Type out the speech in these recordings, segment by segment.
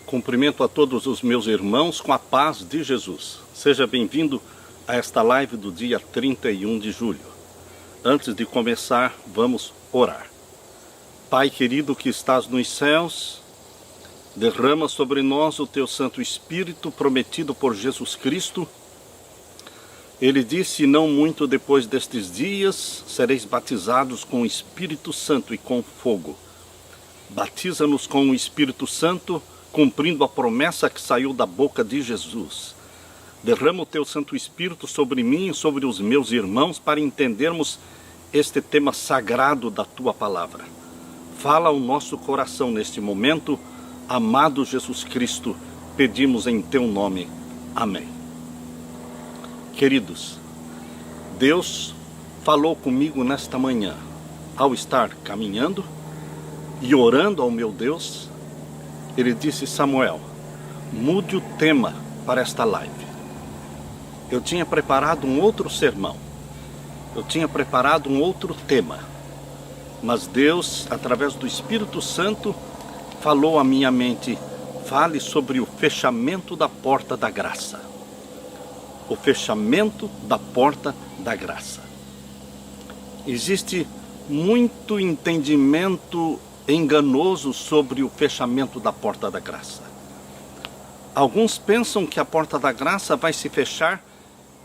Cumprimento a todos os meus irmãos com a paz de Jesus. Seja bem-vindo a esta live do dia 31 de julho. Antes de começar, vamos orar. Pai querido que estás nos céus, derrama sobre nós o teu Santo Espírito prometido por Jesus Cristo. Ele disse: não muito depois destes dias, sereis batizados com o Espírito Santo e com fogo. Batiza-nos com o Espírito Santo, cumprindo a promessa que saiu da boca de Jesus. Derrama o teu Santo Espírito sobre mim e sobre os meus irmãos para entendermos este tema sagrado da tua palavra. Fala ao nosso coração neste momento, amado Jesus Cristo, pedimos em teu nome. Amém. Queridos, Deus falou comigo nesta manhã, ao estar caminhando e orando ao meu Deus. Ele disse: Samuel, mude o tema para esta live. Eu tinha preparado um outro sermão, eu tinha preparado um outro tema, mas Deus, através do Espírito Santo, falou à minha mente: fale sobre o fechamento da porta da graça. O fechamento da porta da graça. Existe muito entendimento enganoso sobre o fechamento da porta da graça. Alguns pensam que a porta da graça vai se fechar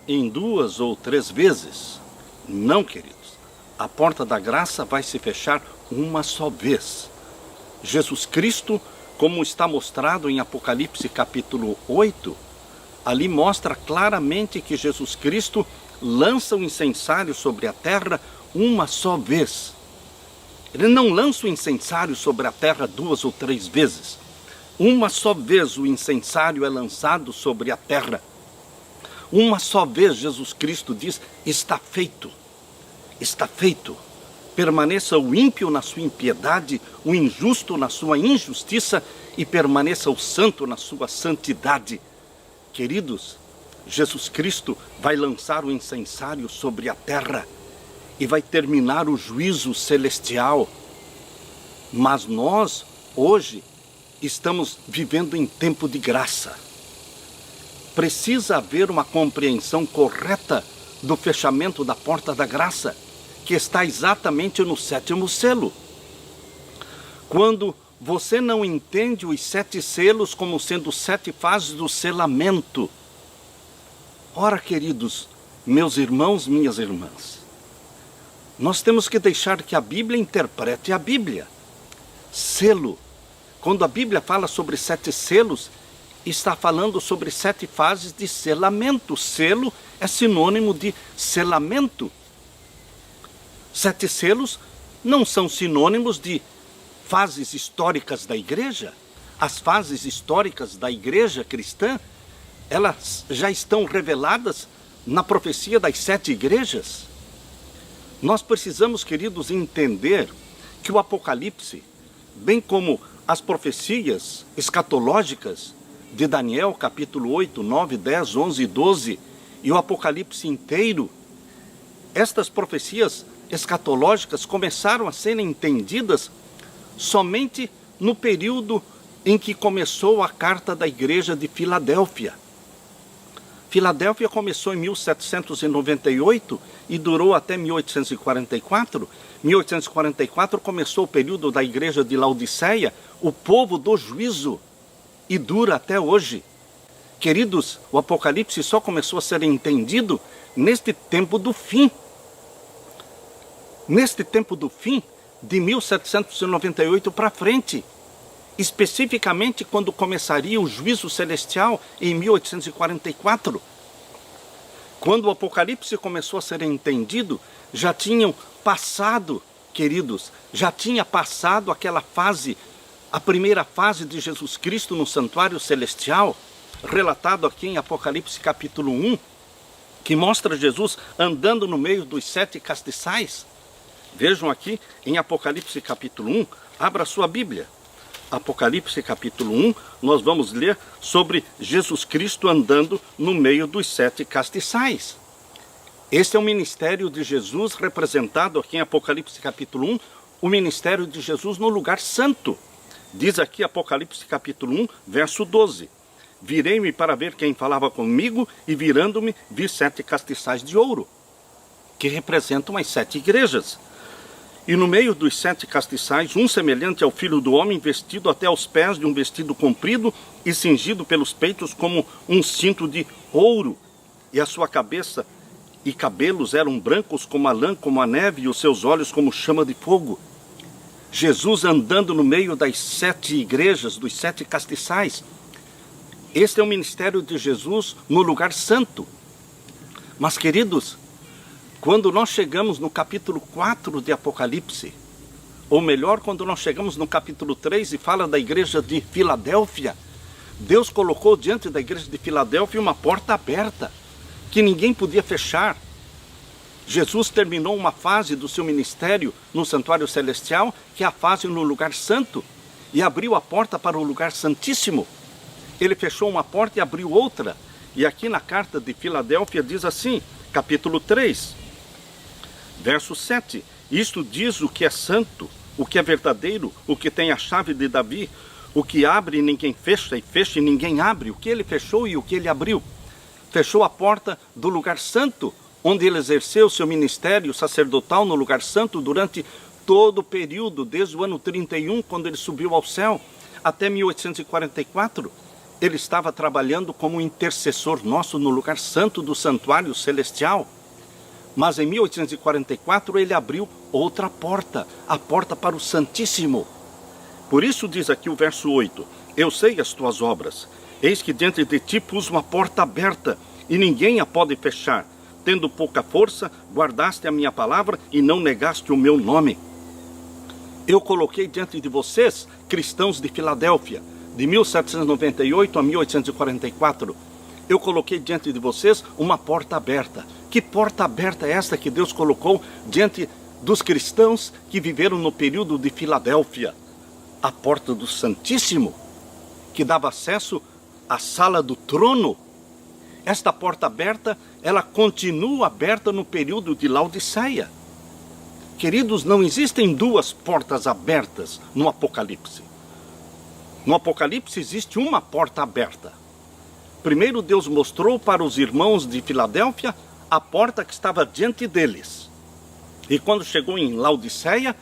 em 2 ou 3 vezes. Não, queridos. A porta da graça vai se fechar uma só vez. Jesus Cristo, como está mostrado em Apocalipse capítulo 8, ali mostra claramente que Jesus Cristo lança o incensário sobre a terra uma só vez. Ele não lança o incensário sobre a terra 2 ou 3 vezes. Uma só vez o incensário é lançado sobre a terra. Uma só vez Jesus Cristo diz: está feito. Está feito. Permaneça o ímpio na sua impiedade, o injusto na sua injustiça, e permaneça o santo na sua santidade. Queridos, Jesus Cristo vai lançar o incensário sobre a terra e vai terminar o juízo celestial. Mas nós, hoje, estamos vivendo em tempo de graça. Precisa haver uma compreensão correta do fechamento da porta da graça, que está exatamente no 7º selo. Quando você não entende os 7 selos como sendo 7 fases do selamento. Ora, queridos, meus irmãos, minhas irmãs, nós temos que deixar que a Bíblia interprete a Bíblia. Selo. Quando a Bíblia fala sobre 7 selos, está falando sobre 7 fases de selamento. Selo é sinônimo de selamento. 7 selos não são sinônimos de fases históricas da igreja. As fases históricas da igreja cristã, elas já estão reveladas na profecia das 7 igrejas. Nós precisamos, queridos, entender que o Apocalipse, bem como as profecias escatológicas de Daniel, capítulo 8, 9, 10, 11 e 12, e o Apocalipse inteiro, estas profecias escatológicas começaram a serem entendidas somente no período em que começou a carta da igreja de Filadélfia. Filadélfia começou em 1798 e durou até 1844. 1844 começou o período da igreja de Laodiceia, o povo do juízo, e dura até hoje. Queridos, o Apocalipse só começou a ser entendido neste tempo do fim. Neste tempo do fim, de 1798 para frente. Especificamente quando começaria o juízo celestial em 1844. Quando o Apocalipse começou a ser entendido, já tinham passado, queridos, já tinha passado aquela fase, a primeira fase de Jesus Cristo no santuário celestial, relatado aqui em Apocalipse capítulo 1, que mostra Jesus andando no meio dos 7 castiçais. Vejam aqui em Apocalipse capítulo 1, abra sua Bíblia. Apocalipse capítulo 1, nós vamos ler sobre Jesus Cristo andando no meio dos 7 castiçais. Este é o ministério de Jesus representado aqui em Apocalipse capítulo 1, o ministério de Jesus no lugar santo. Diz aqui Apocalipse capítulo 1, verso 12. Virei-me para ver quem falava comigo, e virando-me, vi 7 castiçais de ouro, que representam as 7 igrejas. E no meio dos 7 castiçais, um semelhante ao Filho do Homem, vestido até aos pés de um vestido comprido e cingido pelos peitos como um cinto de ouro. E a sua cabeça e cabelos eram brancos como a lã, como a neve, e os seus olhos como chama de fogo. Jesus andando no meio das 7 igrejas, dos 7 castiçais. Este é o ministério de Jesus no lugar santo. Mas, queridos, quando nós chegamos no capítulo 4 de Apocalipse, ou melhor, quando nós chegamos no capítulo 3 e fala da igreja de Filadélfia, Deus colocou diante da igreja de Filadélfia uma porta aberta, que ninguém podia fechar. Jesus terminou uma fase do seu ministério no santuário celestial, que é a fase no lugar santo, e abriu a porta para o lugar santíssimo. Ele fechou uma porta e abriu outra. E aqui na carta de Filadélfia diz assim, capítulo 3, verso 7. Isto diz o que é santo, o que é verdadeiro, o que tem a chave de Davi, o que abre e ninguém fecha, e fecha e ninguém abre. O que ele fechou e o que ele abriu. Fechou a porta do lugar santo, onde ele exerceu seu ministério sacerdotal no lugar santo durante todo o período, desde o ano 31, quando ele subiu ao céu, até 1844. Ele estava trabalhando como intercessor nosso no lugar santo do santuário celestial. Mas em 1844 ele abriu outra porta, a porta para o Santíssimo. Por isso diz aqui o verso 8, eu sei as tuas obras, eis que diante de ti pus uma porta aberta, e ninguém a pode fechar. Tendo pouca força, guardaste a minha palavra e não negaste o meu nome. Eu coloquei diante de vocês, cristãos de Filadélfia, de 1798 a 1844, eu coloquei diante de vocês uma porta aberta. Que porta aberta é esta que Deus colocou diante dos cristãos que viveram no período de Filadélfia? A porta do Santíssimo, que dava acesso à sala do trono. Esta porta aberta, ela continua aberta no período de Laodiceia. Queridos, não existem 2 portas abertas no Apocalipse. No Apocalipse existe uma porta aberta. Primeiro Deus mostrou para os irmãos de Filadélfia a porta que estava diante deles. E quando chegou em Laodiceia,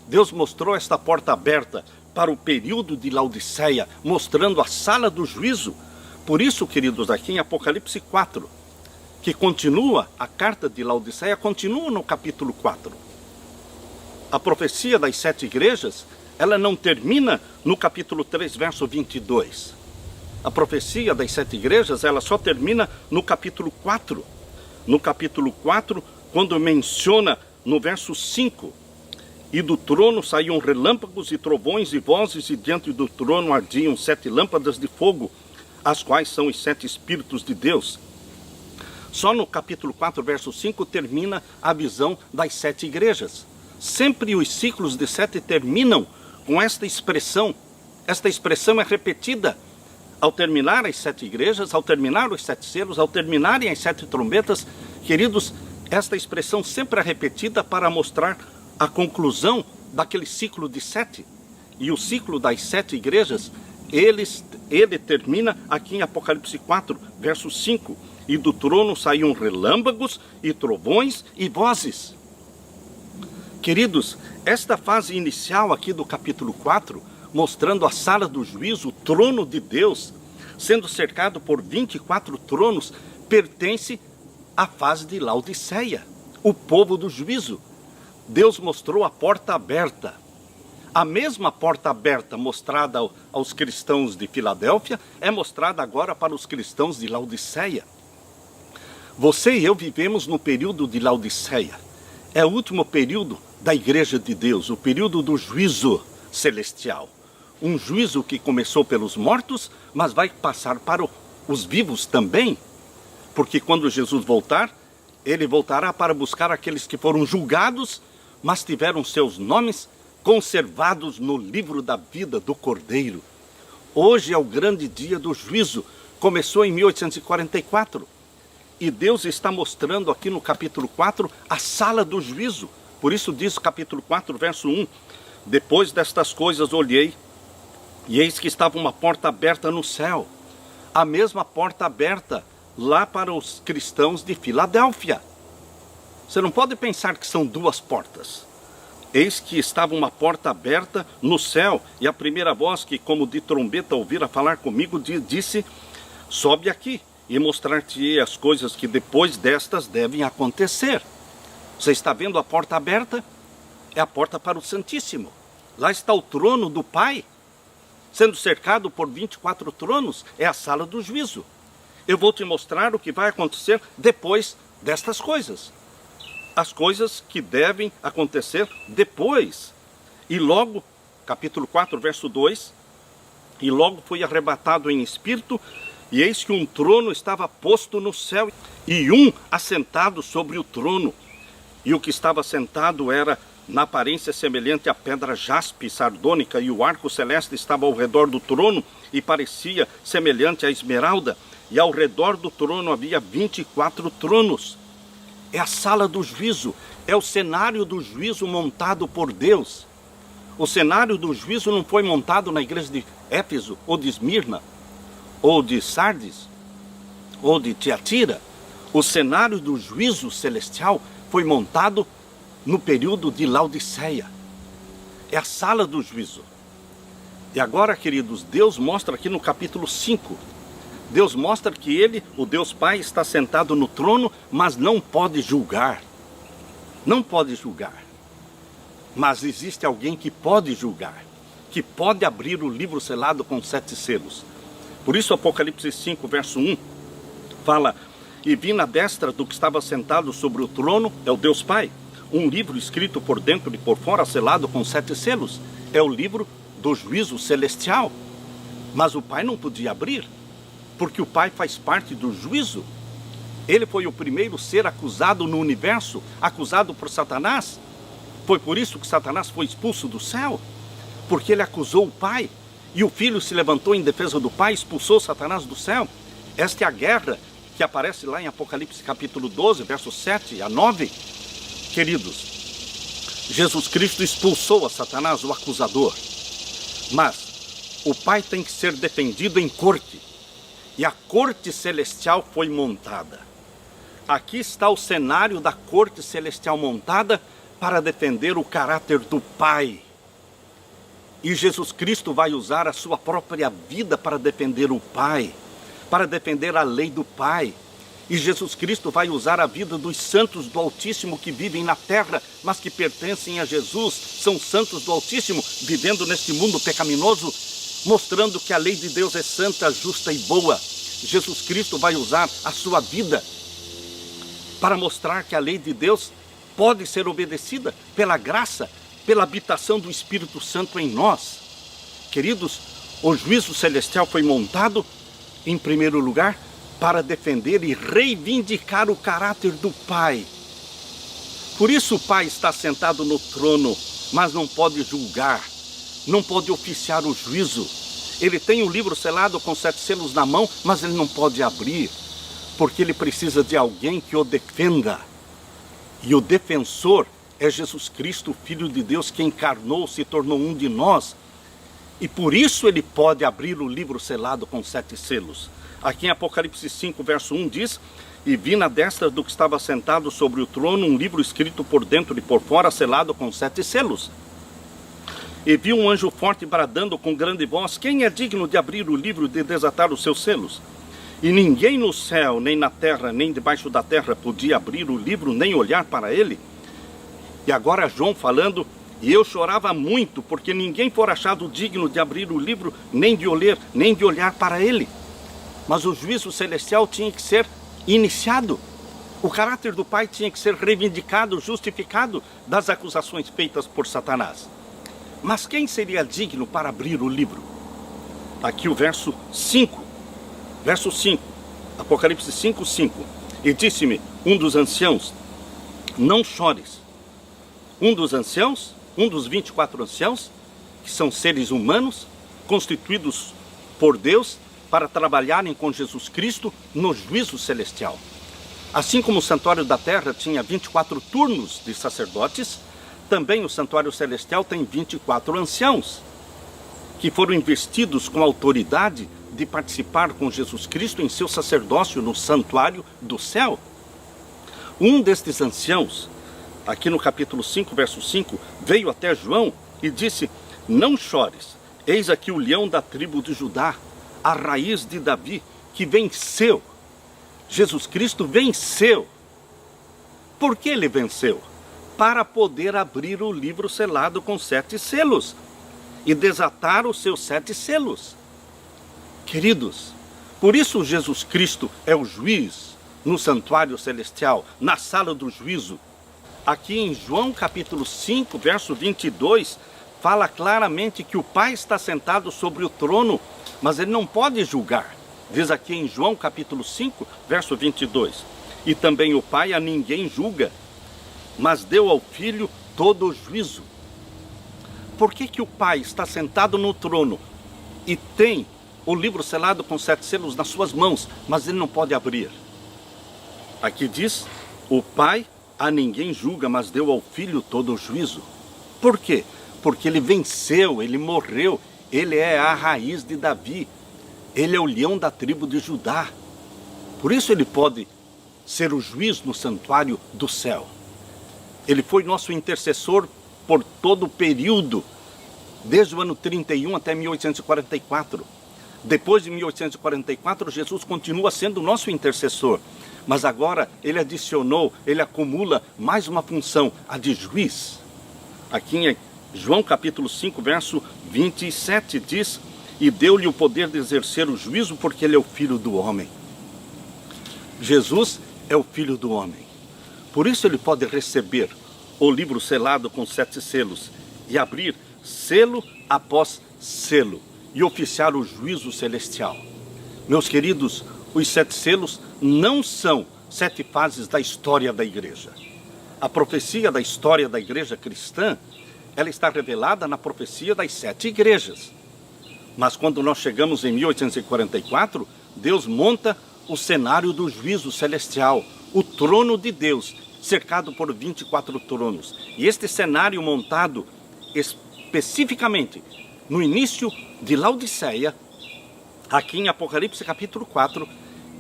Deus mostrou esta porta aberta para o período de Laodiceia, mostrando a sala do juízo. Por isso, queridos, aqui em Apocalipse 4, que continua, a carta de Laodiceia continua no capítulo 4. A profecia das 7 igrejas, ela não termina no capítulo 3, verso 22. A profecia das 7 igrejas, ela só termina no capítulo 4. No capítulo 4, quando menciona no verso 5, e do trono saíam relâmpagos e trovões e vozes, e diante do trono ardiam 7 lâmpadas de fogo, as quais são os 7 Espíritos de Deus. Só no capítulo 4, verso 5, termina a visão das 7 igrejas. Sempre os ciclos de 7 terminam com esta expressão. Esta expressão é repetida ao terminar as 7 igrejas, ao terminar os 7 selos, ao terminarem as 7 trombetas. Queridos, esta expressão sempre é repetida para mostrar a conclusão daquele ciclo de 7. E o ciclo das 7 igrejas, ele termina aqui em Apocalipse 4, verso 5. E do trono saíam relâmpagos e trovões e vozes. Queridos, esta fase inicial aqui do capítulo 4, mostrando a sala do juízo, o trono de Deus, sendo cercado por 24 tronos, pertence à fase de Laodiceia, o povo do juízo. Deus mostrou a porta aberta. A mesma porta aberta mostrada aos cristãos de Filadélfia é mostrada agora para os cristãos de Laodiceia. Você e eu vivemos no período de Laodiceia. É o último período da Igreja de Deus, o período do juízo celestial. Um juízo que começou pelos mortos, mas vai passar para os vivos também. Porque quando Jesus voltar, ele voltará para buscar aqueles que foram julgados, mas tiveram seus nomes conservados no livro da vida do Cordeiro. Hoje é o grande dia do juízo. Começou em 1844. E Deus está mostrando aqui no capítulo 4 a sala do juízo. Por isso diz o capítulo 4, verso 1. Depois destas coisas olhei, E eis que estava uma porta aberta no céu, a mesma porta aberta lá para os cristãos de Filadélfia. Você não pode pensar que são duas portas. Eis que estava uma porta aberta no céu, e a primeira voz que, como de trombeta, ouvira falar comigo, disse: sobe aqui e mostrar-te-ei as coisas que depois destas devem acontecer. Você está vendo a porta aberta? É a porta para o Santíssimo. Lá está o trono do Pai, sendo cercado por 24 tronos. É a sala do juízo. Eu vou te mostrar o que vai acontecer depois destas coisas. As coisas que devem acontecer depois. E logo, capítulo 4, verso 2, e logo fui arrebatado em espírito, e eis que um trono estava posto no céu, e um assentado sobre o trono. E o que estava sentado era na aparência semelhante à pedra jaspe sardônica, e o arco celeste estava ao redor do trono, e parecia semelhante à esmeralda, e ao redor do trono havia 24 tronos. É a sala do juízo, é o cenário do juízo montado por Deus. O cenário do juízo não foi montado na igreja de Éfeso, ou de Esmirna, ou de Sardes, ou de Tiatira. O cenário do juízo celestial foi montado no período de Laodiceia. É a sala do juízo. E agora, queridos, Deus mostra aqui no capítulo 5, Deus mostra que Ele, o Deus Pai, está sentado no trono, mas não pode julgar. Não pode julgar. Mas existe alguém que pode julgar, que pode abrir o livro selado com 7 selos. Por isso Apocalipse 5, verso 1, fala: e vi na destra do que estava sentado sobre o trono, é o Deus Pai, um livro escrito por dentro e por fora, selado com 7 selos. É o livro do juízo celestial. Mas o Pai não podia abrir, porque o Pai faz parte do juízo. Ele foi o primeiro ser acusado no universo, acusado por Satanás. Foi por isso que Satanás foi expulso do céu, porque ele acusou o Pai, e o Filho se levantou em defesa do Pai, expulsou Satanás do céu. Esta é a guerra que aparece lá em Apocalipse capítulo 12, versos 7 a 9. Queridos, Jesus Cristo expulsou a Satanás, o acusador. Mas o Pai tem que ser defendido em corte. E a corte celestial foi montada. Aqui está o cenário da corte celestial montada para defender o caráter do Pai. E Jesus Cristo vai usar a sua própria vida para defender o Pai, para defender a lei do Pai. E Jesus Cristo vai usar a vida dos santos do Altíssimo que vivem na terra, mas que pertencem a Jesus, são santos do Altíssimo, vivendo neste mundo pecaminoso, mostrando que a lei de Deus é santa, justa e boa. Jesus Cristo vai usar a sua vida para mostrar que a lei de Deus pode ser obedecida pela graça, pela habitação do Espírito Santo em nós. Queridos, o juízo celestial foi montado, em primeiro lugar, para defender e reivindicar o caráter do Pai. Por isso o Pai está sentado no trono, mas não pode julgar, não pode oficiar o juízo. Ele tem um livro selado com 7 selos na mão, mas ele não pode abrir, porque ele precisa de alguém que o defenda. E o defensor é Jesus Cristo, Filho de Deus, que encarnou, se tornou um de nós. E por isso ele pode abrir o livro selado com 7 selos. Aqui em Apocalipse 5, verso 1 diz: e vi na destra do que estava sentado sobre o trono um livro escrito por dentro e por fora, selado com 7 selos. E vi um anjo forte bradando com grande voz: quem é digno de abrir o livro e de desatar os seus selos? E ninguém no céu, nem na terra, nem debaixo da terra podia abrir o livro, nem olhar para ele. E agora João falando: e eu chorava muito, porque ninguém for achado digno de abrir o livro, nem de ler, nem de olhar para ele. Mas o juízo celestial tinha que ser iniciado. O caráter do Pai tinha que ser reivindicado, justificado das acusações feitas por Satanás. Mas quem seria digno para abrir o livro? Aqui o verso 5. Verso 5. Apocalipse 5, 5. E disse-me um dos anciãos: não chores. Um dos anciãos, um dos 24 anciãos, que são seres humanos, constituídos por Deus, para trabalharem com Jesus Cristo no juízo celestial. Assim como o santuário da terra tinha 24 turnos de sacerdotes, também o santuário celestial tem 24 anciãos, que foram investidos com autoridade de participar com Jesus Cristo em seu sacerdócio no santuário do céu. Um destes anciãos, aqui no capítulo 5, verso 5, veio até João e disse: não chores, eis aqui o leão da tribo de Judá, a raiz de Davi, que venceu. Jesus Cristo venceu. Por que ele venceu? Para poder abrir o livro selado com 7 selos e desatar os seus 7 selos. Queridos, por isso Jesus Cristo é o juiz no santuário celestial, na sala do juízo. Aqui em João capítulo 5, verso 22, fala claramente que o Pai está sentado sobre o trono, mas ele não pode julgar. Diz aqui em João capítulo 5, verso 22, e também o Pai a ninguém julga, mas deu ao Filho todo o juízo. Por que que o Pai está sentado no trono e tem o livro selado com 7 selos nas suas mãos, mas ele não pode abrir? Aqui diz: o Pai a ninguém julga, mas deu ao Filho todo o juízo. Por quê? Porque ele venceu, ele morreu, ele é a raiz de Davi, ele é o leão da tribo de Judá. Por isso ele pode ser o juiz no santuário do céu. Ele foi nosso intercessor por todo o período, desde o ano 31 até 1844. Depois de 1844, Jesus continua sendo nosso intercessor. Mas agora ele adicionou, ele acumula mais uma função, a de juiz. Aqui em João capítulo 5, verso 27 diz: e deu-lhe o poder de exercer o juízo, porque ele é o Filho do homem. Jesus é o Filho do homem. Por isso ele pode receber o livro selado com 7 selos e abrir selo após selo e oficiar o juízo celestial. Meus queridos, os 7 selos não são 7 fases da história da igreja. A profecia da história da igreja cristã, ela está revelada na profecia das 7 igrejas. Mas quando nós chegamos em 1844, Deus monta o cenário do juízo celestial, o trono de Deus, cercado por 24 tronos. E este cenário montado especificamente no início de Laodiceia, aqui em Apocalipse capítulo 4,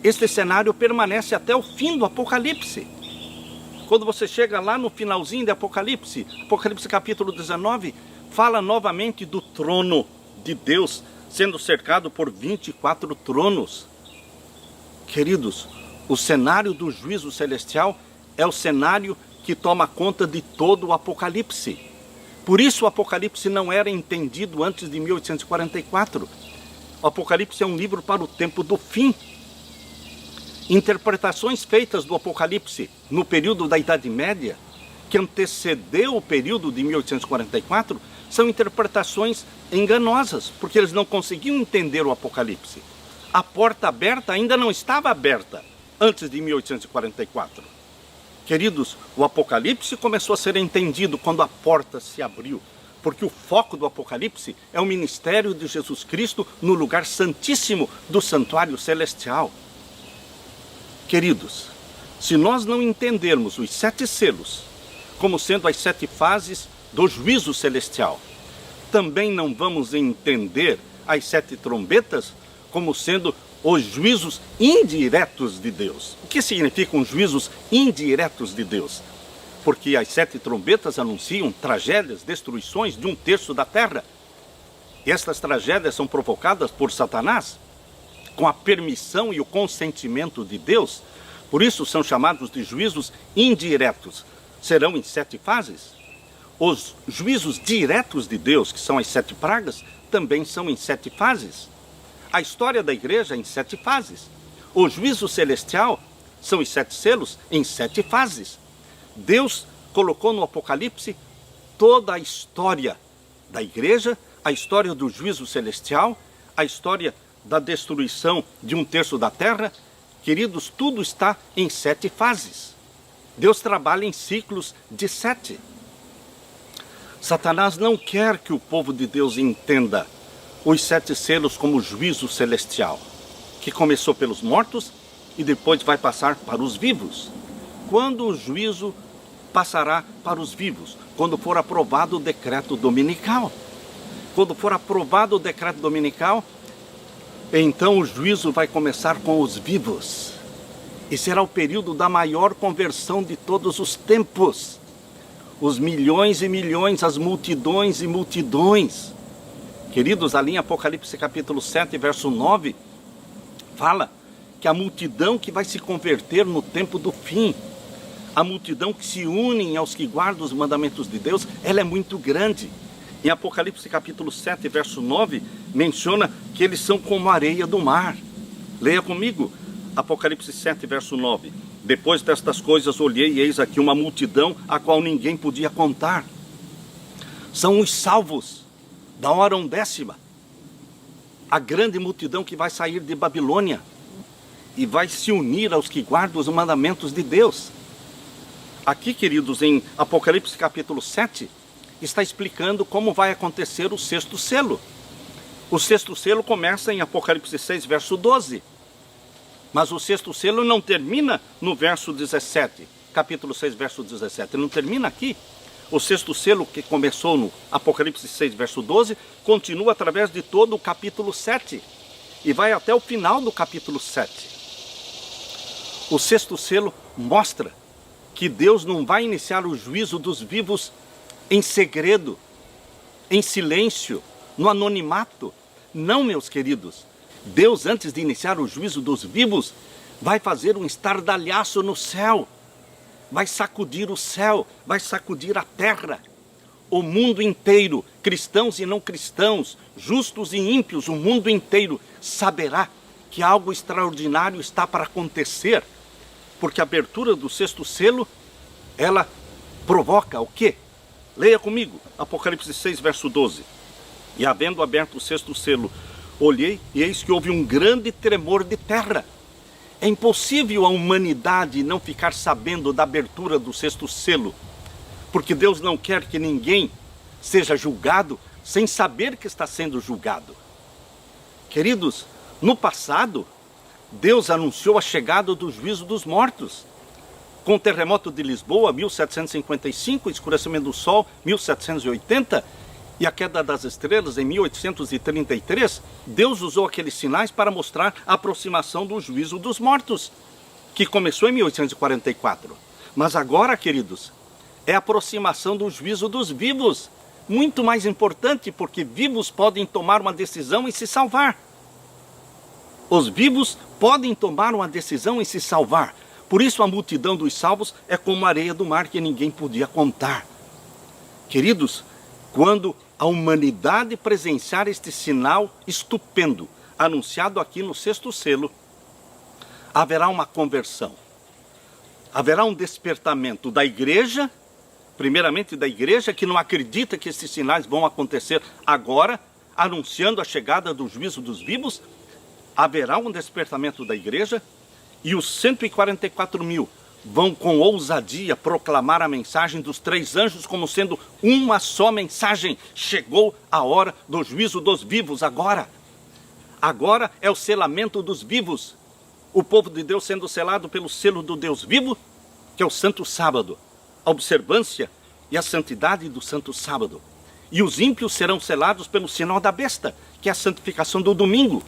este cenário permanece até o fim do Apocalipse. Quando você chega lá no finalzinho de Apocalipse, Apocalipse capítulo 19, fala novamente do trono de Deus sendo cercado por 24 tronos. Queridos, o cenário do juízo celestial é o cenário que toma conta de todo o Apocalipse. Por isso o Apocalipse não era entendido antes de 1844. O Apocalipse é um livro para o tempo do fim. Interpretações feitas do Apocalipse no período da Idade Média, que antecedeu o período de 1844, são interpretações enganosas, porque eles não conseguiam entender o Apocalipse. A porta aberta ainda não estava aberta antes de 1844. Queridos, o Apocalipse começou a ser entendido quando a porta se abriu, porque o foco do Apocalipse é o ministério de Jesus Cristo no lugar santíssimo do santuário celestial. Queridos, se nós não entendermos os 7 selos como sendo as 7 fases do juízo celestial, também não vamos entender as 7 trombetas como sendo os juízos indiretos de Deus. O que significam juízos indiretos de Deus? Porque as 7 trombetas anunciam tragédias, destruições de 1/3 da terra. E estas tragédias são provocadas por Satanás, com a permissão e o consentimento de Deus. Por isso são chamados de juízos indiretos. Serão em 7 fases. Os juízos diretos de Deus, que são as 7 pragas, também são em 7 fases. A história da igreja em 7 fases. O juízo celestial são os 7 selos em 7 fases. Deus colocou no Apocalipse toda a história da igreja, a história do juízo celestial, a história da destruição de 1/3 da terra. Queridos, tudo está em 7 fases. Deus trabalha em ciclos de 7. Satanás não quer que o povo de Deus entenda os 7 selos como juízo celestial, que começou pelos mortos e depois vai passar para os vivos. Quando o juízo passará para os vivos? Quando for aprovado o decreto dominical. quando for aprovado o decreto dominical, então o juízo vai começar com os vivos. E será o período da maior conversão de todos os tempos. Os milhões e milhões, as multidões e multidões. Queridos, ali em Apocalipse capítulo 7, verso 9, fala que a multidão que vai se converter no tempo do fim, a multidão que se une aos que guardam os mandamentos de Deus, ela é muito grande. Em Apocalipse capítulo 7, verso 9, menciona que eles são como a areia do mar. Leia comigo, Apocalipse 7, verso 9. Depois destas coisas olhei e eis aqui uma multidão a qual ninguém podia contar. São os salvos da hora 10ª. A grande multidão que vai sair de Babilônia e vai se unir aos que guardam os mandamentos de Deus. Aqui, queridos, em Apocalipse capítulo 7, está explicando como vai acontecer o sexto selo. O sexto selo começa em Apocalipse 6, verso 12. Mas o sexto selo não termina no verso 17. Capítulo 6, verso 17. Não termina aqui. O sexto selo, que começou no Apocalipse 6, verso 12, continua através de todo o capítulo 7. E vai até o final do capítulo 7. O sexto selo mostra que Deus não vai iniciar o juízo dos vivos em segredo, em silêncio, no anonimato. Não, meus queridos. Deus, antes de iniciar o juízo dos vivos, vai fazer um estardalhaço no céu. Vai sacudir o céu, vai sacudir a terra. O mundo inteiro, cristãos e não cristãos, justos e ímpios, o mundo inteiro saberá que algo extraordinário está para acontecer. Porque a abertura do sexto selo, ela provoca o quê? Leia comigo, Apocalipse 6, verso 12. E havendo aberto o sexto selo, olhei e eis que houve um grande tremor de terra. É impossível a humanidade não ficar sabendo da abertura do sexto selo, porque Deus não quer que ninguém seja julgado sem saber que está sendo julgado. Queridos, no passado, Deus anunciou a chegada do juízo dos mortos. Com o terremoto de Lisboa, 1755, o escurecimento do sol, 1780, e a queda das estrelas, em 1833, Deus usou aqueles sinais para mostrar a aproximação do juízo dos mortos, que começou em 1844. Mas agora, queridos, é a aproximação do juízo dos vivos. Muito mais importante, porque vivos podem tomar uma decisão e se salvar. Os vivos podem tomar uma decisão e se salvar. Por isso a multidão dos salvos é como a areia do mar que ninguém podia contar. Queridos, quando a humanidade presenciar este sinal estupendo, anunciado aqui no sexto selo, haverá uma conversão. Haverá um despertamento da igreja, primeiramente da igreja que não acredita que esses sinais vão acontecer agora, anunciando a chegada do juízo dos vivos. Haverá um despertamento da igreja e os 144 mil vão com ousadia proclamar a mensagem dos 3 anjos como sendo uma só mensagem. Chegou a hora do juízo dos vivos agora. Agora é o selamento dos vivos. O povo de Deus sendo selado pelo selo do Deus vivo, que é o Santo Sábado. A observância e a santidade do Santo Sábado. E os ímpios serão selados pelo sinal da besta, que é a santificação do domingo.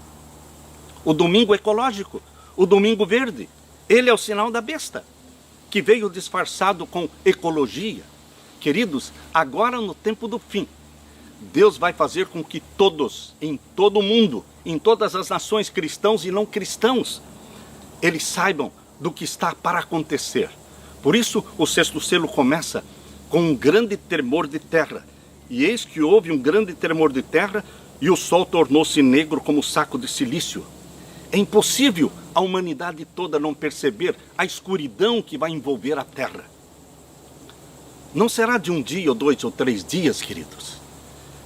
O domingo ecológico, o domingo verde. Ele é o sinal da besta, que veio disfarçado com ecologia. Queridos, agora no tempo do fim, Deus vai fazer com que todos, em todo o mundo, em todas as nações, cristãos e não cristãos, eles saibam do que está para acontecer. Por isso, o sexto selo começa com um grande tremor de terra. E eis que houve um grande tremor de terra e o sol tornou-se negro como saco de silício. É impossível a humanidade toda não perceber a escuridão que vai envolver a terra. Não será de 1 dia, ou 2 ou 3 dias, queridos.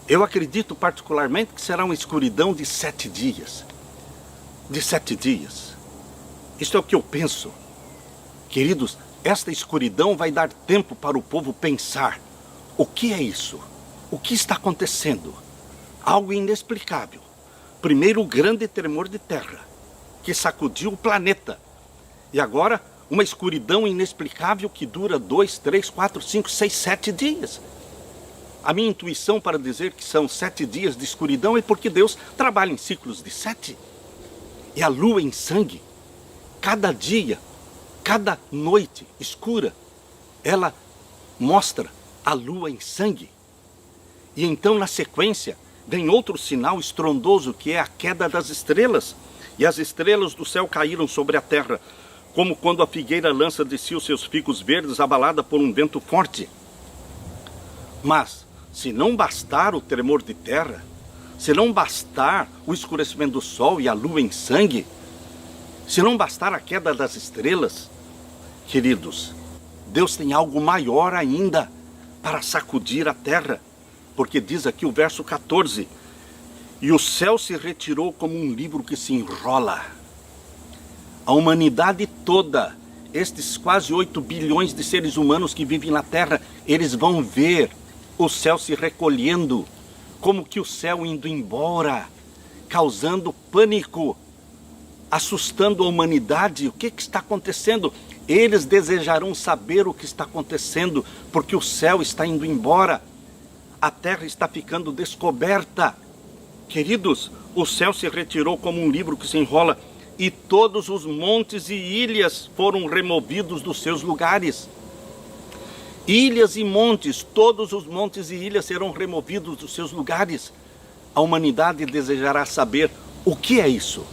Eu acredito particularmente que será uma escuridão de 7 dias. De 7 dias. Isto é o que eu penso. Queridos, esta escuridão vai dar tempo para o povo pensar. O que é isso? O que está acontecendo? Algo inexplicável. Primeiro, o grande tremor de terra, que sacudiu o planeta. E agora, uma escuridão inexplicável que dura 2, 3, 4, 5, 6, 7 dias. A minha intuição para dizer que são 7 dias de escuridão é porque Deus trabalha em ciclos de 7. E a lua em sangue, cada dia, cada noite escura, ela mostra a lua em sangue. E então, na sequência, vem outro sinal estrondoso, que é a queda das estrelas. E as estrelas do céu caíram sobre a terra, como quando a figueira lança de si os seus figos verdes, abalada por um vento forte. Mas, se não bastar o tremor de terra, se não bastar o escurecimento do sol e a lua em sangue, se não bastar a queda das estrelas, queridos, Deus tem algo maior ainda para sacudir a terra. Porque diz aqui o verso 14, e o céu se retirou como um livro que se enrola. A humanidade toda, estes quase 8 bilhões de seres humanos que vivem na terra, eles vão ver o céu se recolhendo, como que o céu indo embora, causando pânico, assustando a humanidade. O que está acontecendo? Eles desejarão saber o que está acontecendo, porque o céu está indo embora. A terra está ficando descoberta. Queridos, o céu se retirou como um livro que se enrola, e todos os montes e ilhas foram removidos dos seus lugares. Ilhas e montes, todos os montes e ilhas serão removidos dos seus lugares. A humanidade desejará saber o que é isso.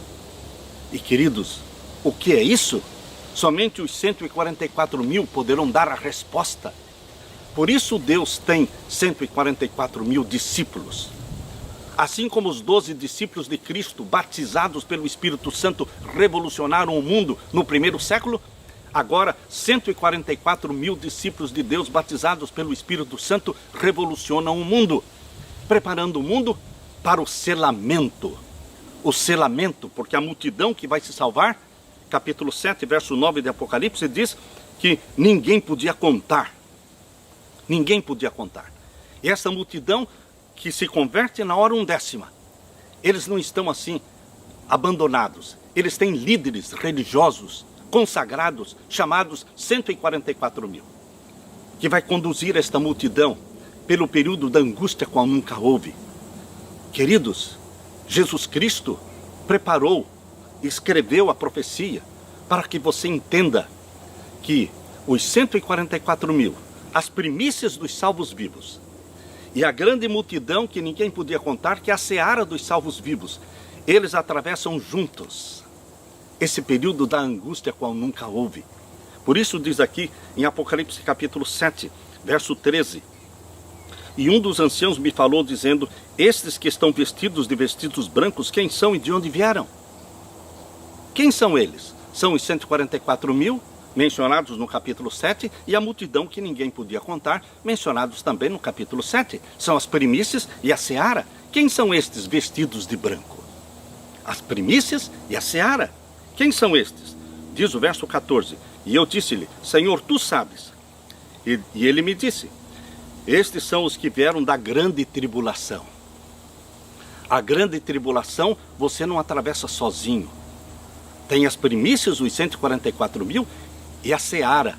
E queridos, o que é isso? Somente os 144 mil poderão dar a resposta. Por isso Deus tem 144 mil discípulos. Assim como os 12 discípulos de Cristo, batizados pelo Espírito Santo, revolucionaram o mundo no primeiro século, agora 144 mil discípulos de Deus, batizados pelo Espírito Santo, revolucionam o mundo, preparando o mundo para o selamento. O selamento, porque a multidão que vai se salvar, capítulo 7, verso 9 de Apocalipse, diz que ninguém podia contar. Ninguém podia contar. E essa multidão que se converte na hora 1/10, eles não estão assim abandonados. Eles têm líderes religiosos, consagrados, chamados 144 mil, que vai conduzir esta multidão pelo período da angústia qual nunca houve. Queridos, Jesus Cristo preparou, escreveu a profecia para que você entenda que os 144 mil, as primícias dos salvos vivos, e a grande multidão que ninguém podia contar, que é a seara dos salvos vivos, eles atravessam juntos esse período da angústia qual nunca houve. Por isso diz aqui em Apocalipse capítulo 7, verso 13, e um dos anciãos me falou dizendo, estes que estão vestidos de vestidos brancos, quem são e de onde vieram? Quem são eles? São os 144 mil, mencionados no capítulo 7, e a multidão que ninguém podia contar, mencionados também no capítulo 7. São as primícias e a seara. Quem são estes vestidos de branco? As primícias e a seara. Quem são estes? Diz o verso 14, e eu disse-lhe, Senhor, tu sabes. E ele me disse, estes são os que vieram da grande tribulação. A grande tribulação você não atravessa sozinho. Tem as primícias, os 144 mil, e a seara,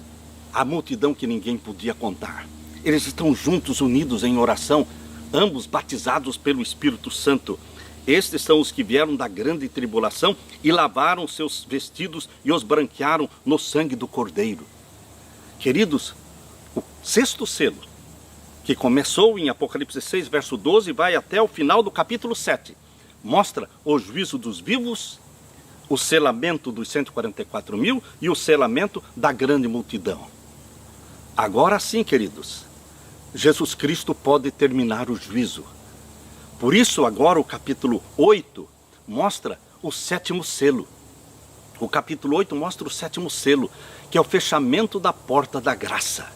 a multidão que ninguém podia contar. Eles estão juntos, unidos em oração, ambos batizados pelo Espírito Santo. Estes são os que vieram da grande tribulação e lavaram seus vestidos e os branquearam no sangue do Cordeiro. Queridos, o 6º selo, que começou em Apocalipse 6, verso 12, vai até o final do capítulo 7, mostra o juízo dos vivos, o selamento dos 144 mil e o selamento da grande multidão. Agora sim, queridos, Jesus Cristo pode terminar o juízo. Por isso agora o capítulo 8 mostra o 7º selo. O capítulo 8 mostra o 7º selo, que é o fechamento da porta da graça.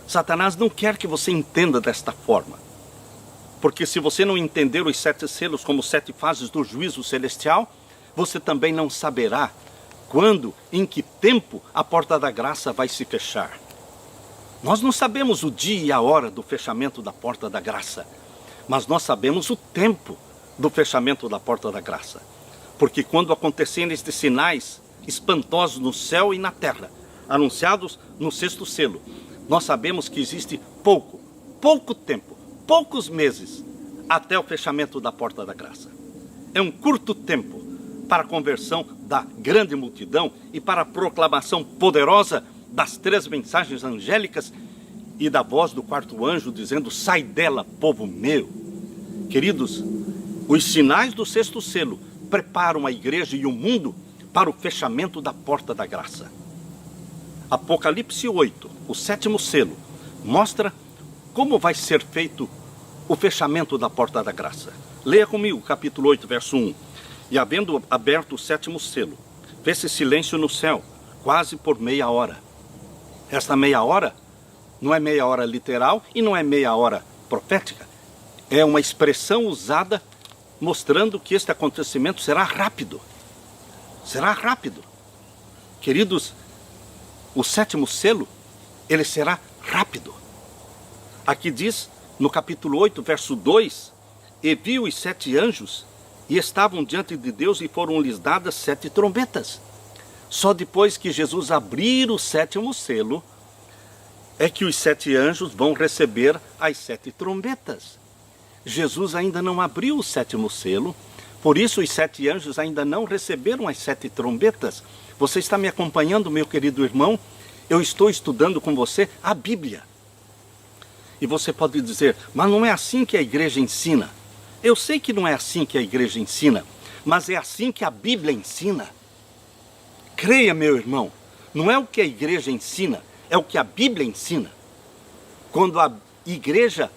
Satanás não quer que você entenda desta forma. Porque se você não entender os 7 selos como 7 fases do juízo celestial, você também não saberá quando, em que tempo a porta da graça vai se fechar. Nós não sabemos o dia e a hora do fechamento da porta da graça, mas nós sabemos o tempo do fechamento da porta da graça. Porque quando acontecerem estes sinais espantosos no céu e na terra, anunciados no 6º selo, nós sabemos que existe pouco pouco tempo, poucos meses, até o fechamento da porta da graça. É um curto tempo para a conversão da grande multidão e para a proclamação poderosa das 3 mensagens angélicas e da voz do 4º anjo dizendo: sai dela, povo meu. Queridos, os sinais do 6º selo preparam a igreja e o mundo para o fechamento da porta da graça. Apocalipse 8, o 7º selo, mostra como vai ser feito o fechamento da porta da graça. Leia comigo, capítulo 8, verso 1. E havendo aberto o 7º selo, fez-se silêncio no céu, quase por meia hora. Esta meia hora não é meia hora literal e não é meia hora profética. É uma expressão usada mostrando que este acontecimento será rápido. Será rápido. Queridos, o 7º selo, ele será rápido. Aqui diz, no capítulo 8, verso 2, e viu os 7 anjos, e estavam diante de Deus, e foram-lhes dadas 7 trombetas. Só depois que Jesus abrir o 7º selo, é que os 7 anjos vão receber as 7 trombetas. Jesus ainda não abriu o 7º selo, por isso os 7 anjos ainda não receberam as 7 trombetas. Você está me acompanhando, meu querido irmão? Eu estou estudando com você a Bíblia. E você pode dizer, mas não é assim que a igreja ensina. Eu sei que não é assim que a igreja ensina, mas é assim que a Bíblia ensina. Creia, meu irmão, não é o que a igreja ensina, é o que a Bíblia ensina. Quando a igreja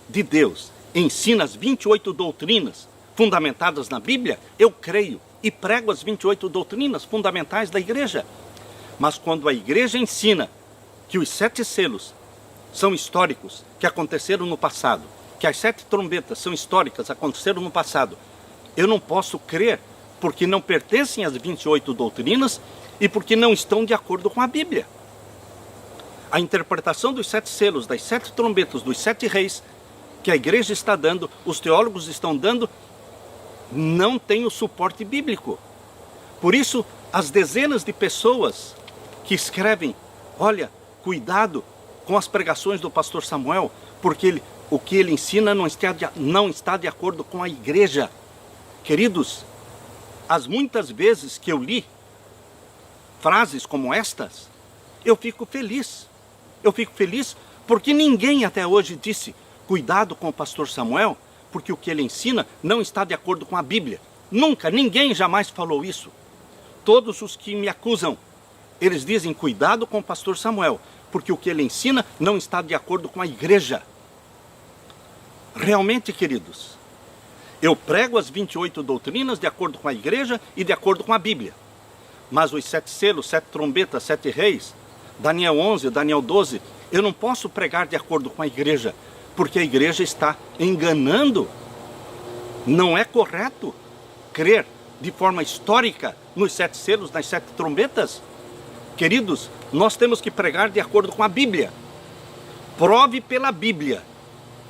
de Deus ensina as 28 doutrinas fundamentadas na Bíblia, eu creio e prego as 28 doutrinas fundamentais da igreja. Mas quando a igreja ensina que os 7 selos são históricos, que aconteceram no passado, que as 7 trombetas são históricas, aconteceram no passado, eu não posso crer, porque não pertencem às 28 doutrinas e porque não estão de acordo com a Bíblia. A interpretação dos 7 selos, das 7 trombetas, dos 7 reis, que a igreja está dando, os teólogos estão dando, não tem o suporte bíblico. Por isso, as dezenas de pessoas que escrevem, olha, cuidado com as pregações do pastor Samuel, porque o que ele ensina não está de acordo com a igreja. Queridos, as muitas vezes que eu li frases como estas, eu fico feliz. Eu fico feliz porque ninguém até hoje disse, cuidado com o pastor Samuel, porque o que ele ensina não está de acordo com a Bíblia. Nunca, ninguém jamais falou isso. Todos os que me acusam, eles dizem, cuidado com o pastor Samuel, porque o que ele ensina não está de acordo com a igreja. Realmente, queridos, eu prego as 28 doutrinas de acordo com a igreja e de acordo com a Bíblia. Mas os 7 selos, 7 trombetas, 7 reis, Daniel 11, Daniel 12, eu não posso pregar de acordo com a igreja, porque a igreja está enganando. Não é correto crer de forma histórica nos 7 selos, nas 7 trombetas. Queridos, nós temos que pregar de acordo com a Bíblia. Prove pela Bíblia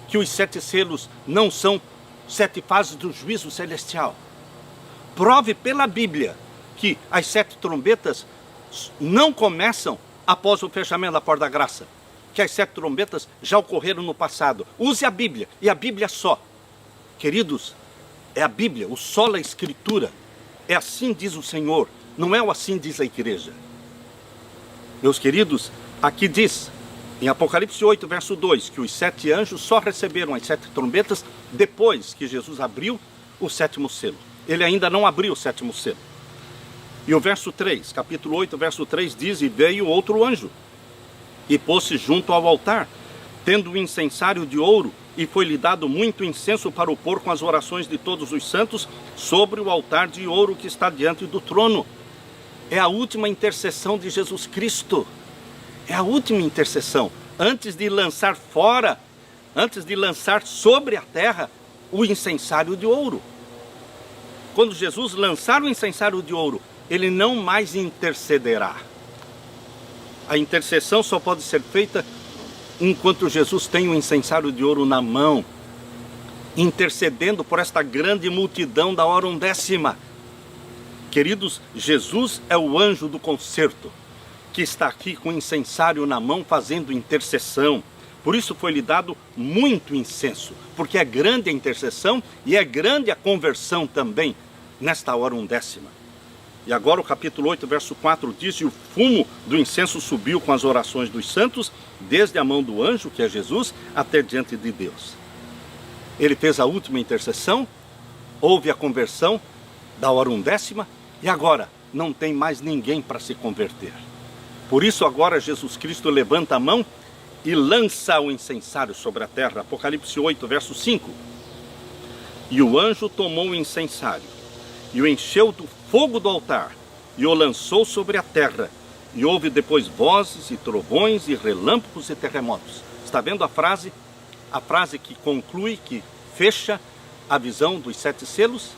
que os 7 selos não são 7 fases do juízo celestial. Prove pela Bíblia que as 7 trombetas não começam após o fechamento da porta da graça, que as 7 trombetas já ocorreram no passado. Use a Bíblia, e a Bíblia só. Queridos, é a Bíblia, o sola Escritura. É assim diz o Senhor, não é o assim diz a igreja. Meus queridos, aqui diz, em Apocalipse 8, verso 2, que os 7 anjos só receberam as 7 trombetas depois que Jesus abriu o 7º selo. Ele ainda não abriu o 7º selo. E o verso 3, capítulo 8, verso 3 diz, e veio outro anjo, e pôs-se junto ao altar, tendo um incensário de ouro, e foi-lhe dado muito incenso para o pôr com as orações de todos os santos sobre o altar de ouro que está diante do trono. É a última intercessão de Jesus Cristo. É a última intercessão. Antes de lançar fora, antes de lançar sobre a terra o incensário de ouro. Quando Jesus lançar o incensário de ouro, ele não mais intercederá. A intercessão só pode ser feita enquanto Jesus tem o incensário de ouro na mão, intercedendo por esta grande multidão da hora undécima. Queridos, Jesus é o anjo do concerto, que está aqui com o incensário na mão, fazendo intercessão, Por isso foi-lhe dado muito incenso, porque é grande a intercessão e é grande a conversão também, nesta hora 1/10. E agora o capítulo 8, verso 4 diz: e o fumo do incenso subiu com as orações dos santos, desde a mão do anjo, que é Jesus, até diante de Deus. Ele fez a última intercessão, houve a conversão da hora 1/10, e agora não tem mais ninguém para se converter. Por isso agora Jesus Cristo levanta a mão e lança o incensário sobre a terra. Apocalipse 8, verso 5. E o anjo tomou o incensário e o encheu do fogo do altar e o lançou sobre a terra. E houve depois vozes e trovões e relâmpagos e terremotos. Está vendo a frase? A frase que conclui, que fecha a visão dos 7 selos?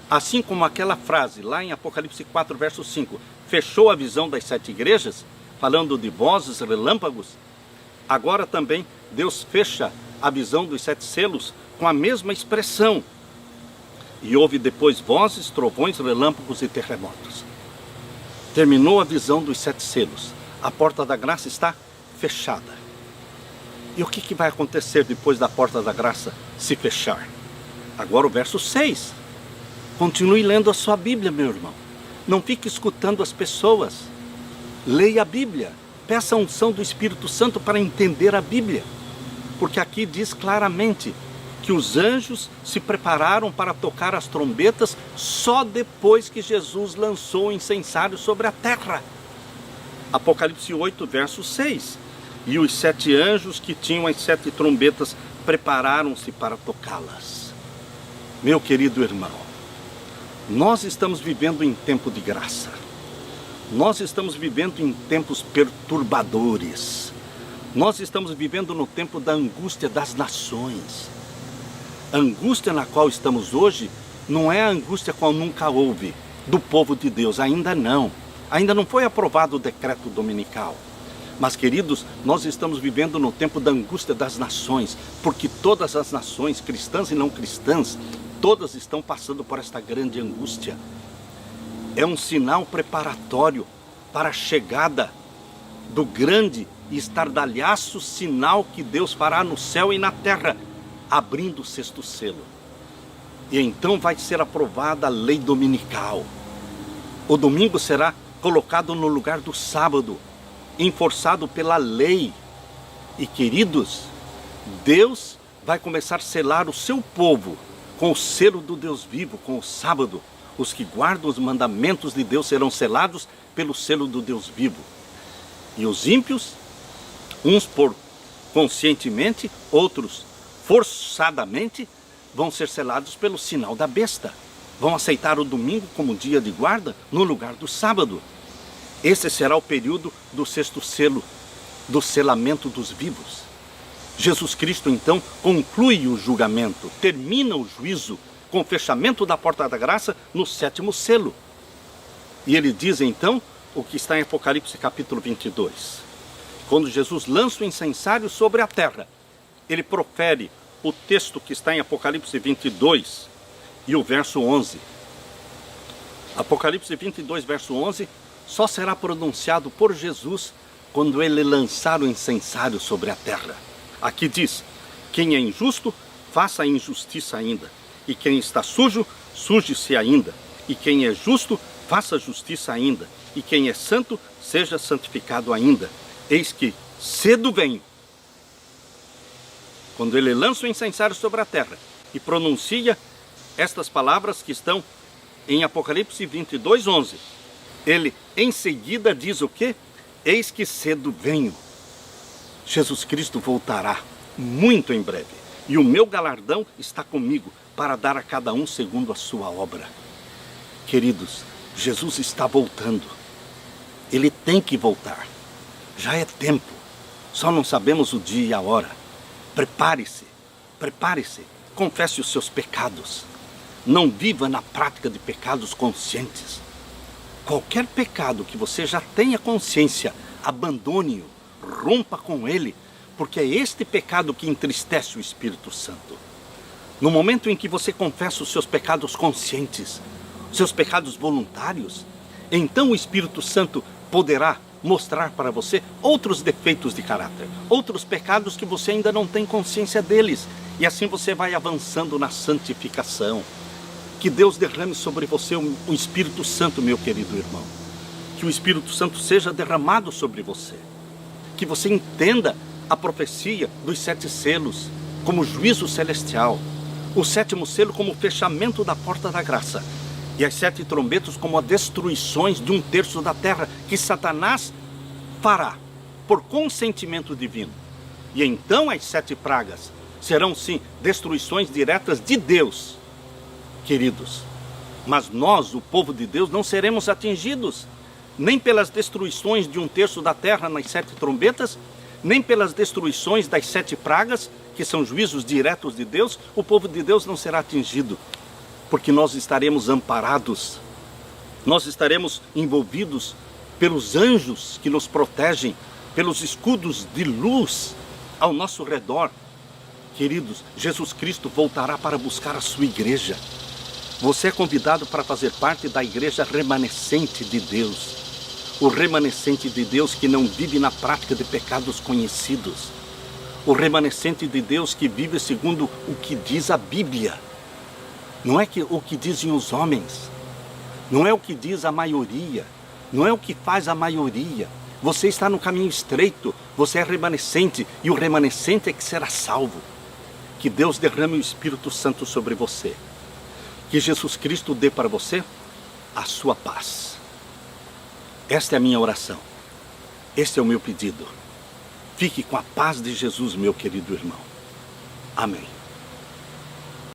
Assim como aquela frase lá em Apocalipse 4, verso 5, fechou a visão das 7 igrejas, falando de vozes, relâmpagos, agora também Deus fecha a visão dos 7 selos com a mesma expressão. E houve depois vozes, trovões, relâmpagos e terremotos. Terminou a visão dos 7 selos. A porta da graça está fechada. E o que vai acontecer depois da porta da graça se fechar? Agora o verso 6. Continue lendo a sua Bíblia, meu irmão. Não fique escutando as pessoas. Leia a Bíblia. Peça a unção do Espírito Santo para entender a Bíblia. Porque aqui diz claramente que os anjos se prepararam para tocar as trombetas só depois que Jesus lançou o incensário sobre a terra. Apocalipse 8, verso 6. E os 7 anjos que tinham as 7 trombetas prepararam-se para tocá-las. Meu querido irmão, nós estamos vivendo em tempo de graça. Nós estamos vivendo em tempos perturbadores. Nós estamos vivendo no tempo da angústia das nações. A angústia na qual estamos hoje não é a angústia qual nunca houve do povo de Deus, ainda não. Ainda não foi aprovado o decreto dominical. Mas, queridos, nós estamos vivendo no tempo da angústia das nações, porque todas as nações, cristãs e não cristãs, todas estão passando por esta grande angústia. É um sinal preparatório para a chegada do grande e estardalhaço sinal que Deus fará no céu e na terra, abrindo o 6º selo. E então vai ser aprovada a lei dominical. O domingo será colocado no lugar do sábado, enforçado pela lei. E, queridos, Deus vai começar a selar o seu povo com o selo do Deus vivo, com o sábado. Os que guardam os mandamentos de Deus serão selados pelo selo do Deus vivo. E os ímpios, uns por conscientemente, outros forçadamente, vão ser selados pelo sinal da besta. Vão aceitar o domingo como dia de guarda no lugar do sábado. Esse será o período do 6º selo, do selamento dos vivos. Jesus Cristo então conclui o julgamento, termina o juízo com o fechamento da porta da graça no 7º selo. E ele diz então o que está em Apocalipse capítulo 22. Quando Jesus lança o incensário sobre a terra, ele profere o texto que está em Apocalipse 22 e o verso 11. Apocalipse 22, verso 11, só será pronunciado por Jesus quando ele lançar o incensário sobre a terra. Aqui diz: quem é injusto, faça a injustiça ainda. E quem está sujo, suje-se ainda. E quem é justo, faça justiça ainda. E quem é santo, seja santificado ainda. Eis que cedo venho. Quando ele lança o incensário sobre a terra e pronuncia estas palavras que estão em Apocalipse 22, 11, ele em seguida diz o quê? Eis que cedo venho. Jesus Cristo voltará muito em breve. E o meu galardão está comigo para dar a cada um segundo a sua obra. Queridos, Jesus está voltando. Ele tem que voltar. Já é tempo. Só não sabemos o dia e a hora. Prepare-se, prepare-se. Confesse os seus pecados. Não viva na prática de pecados conscientes. Qualquer pecado que você já tenha consciência, abandone-o, rompa com ele, porque é este pecado que entristece o Espírito Santo. No momento em que você confessa os seus pecados conscientes, seus pecados voluntários, então o Espírito Santo poderá mostrar para você outros defeitos de caráter, outros pecados que você ainda não tem consciência deles. E assim você vai avançando na santificação. Que Deus derrame sobre você o Espírito Santo, meu querido irmão. Que o Espírito Santo seja derramado sobre você. Que você entenda a profecia dos 7 selos como juízo celestial. O 7º selo como o fechamento da porta da graça. E as 7 trombetas como as destruições de 1/3 da terra que Satanás fará por consentimento divino. E então as 7 pragas serão sim destruições diretas de Deus, queridos. Mas nós, o povo de Deus, não seremos atingidos nem pelas destruições de 1/3 da terra nas 7 trombetas, nem pelas destruições das 7 pragas, que são juízos diretos de Deus. O povo de Deus não será atingido, porque nós estaremos amparados, nós estaremos envolvidos pelos anjos que nos protegem, pelos escudos de luz ao nosso redor. Queridos, Jesus Cristo voltará para buscar a sua igreja. Você é convidado para fazer parte da igreja remanescente de Deus. O remanescente de Deus que não vive na prática de pecados conhecidos. O remanescente de Deus que vive segundo o que diz a Bíblia. Não é o que dizem os homens. Não é o que diz a maioria. Não é o que faz a maioria. Você está no caminho estreito. Você é remanescente. E o remanescente é que será salvo. Que Deus derrame o Espírito Santo sobre você. Que Jesus Cristo dê para você a sua paz. Esta é a minha oração. Este é o meu pedido. Fique com a paz de Jesus, meu querido irmão. Amém.